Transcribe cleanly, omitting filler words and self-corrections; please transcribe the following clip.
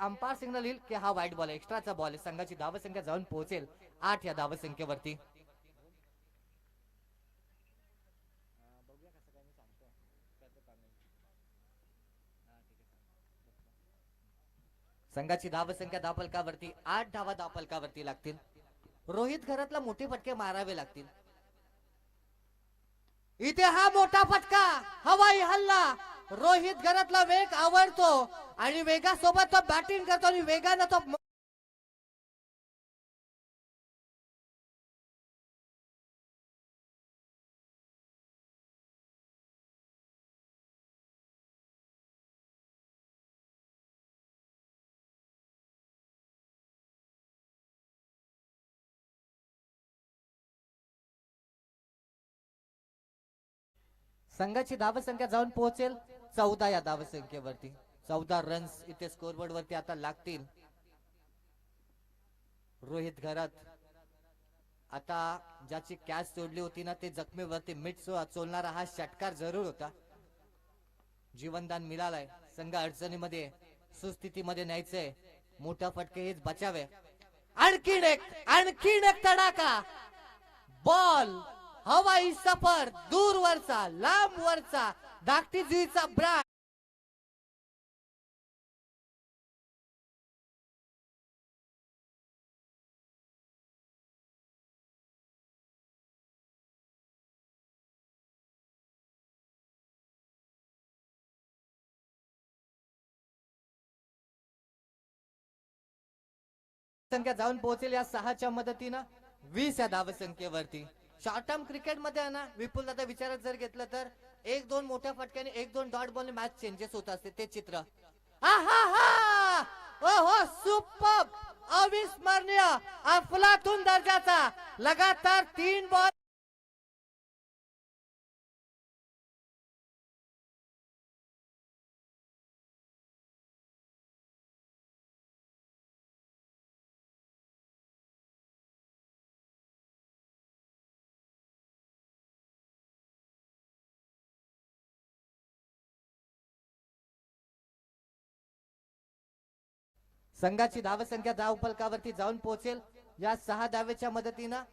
Umpire signal येईल की हा वाईट बॉल आहे, एक्स्ट्राचा बॉल आहे. संघाची धावसंख्या जाऊन पोहोचेल 8 या धावसंख्येवरती. संघाची धावसंख्या धावफलकावरती 8 धावा धावफलकावरती लागतील. रोहित घरातला मोठे फटके मारावे लागतील. इथे हा मोठा फटका, हवाई हल्ला. रोहित घरातला वेग आवडतो आणि वेगासोबत तो बॅटिंग करतो आणि वेगानं तो संघाची धावसंख्या जाऊन पोहोचेल 14 या धावसंख्येवरती. 14 रन्स इथे स्कोरबोर्ड वरती आता लागतील. रोहित घरात आता ज्याची कॅच सोडली होती ना, ते जखमेवरती मीठ चोलणारा हा षटकार जरूर होता. जीवनदान मिळालाय. संघ अडचणीमध्ये सुस्थितीमध्ये न्यायचंय. मोठा फटके हेच बचावे. आणखीन एक तडाखा. बॉल हवाई सफर, दूरवरचा लांबवरचा धाकटी जुईचा ब्रांड. संख्या जाऊन पोहोचेल या 6च्या मदतीनं 20 या धावसंख्येवरती. शॉर्ट टर्म क्रिकेट मध्ये ना विपुल दादा विचारात जर घेतलं तर 1-2 मोठ्या फटक्याने 1-2 डॉट बॉल मॅच चेंजेस होत असते. ते चित्र ओहो सुपर, अविस्मरणीय, अफलातून दर्जाचा लगातार 3 बॉल. संघाची धावसंख्या धावफलकावरती जाऊन पोहोचेल या 6 धावेच्या मदतीनं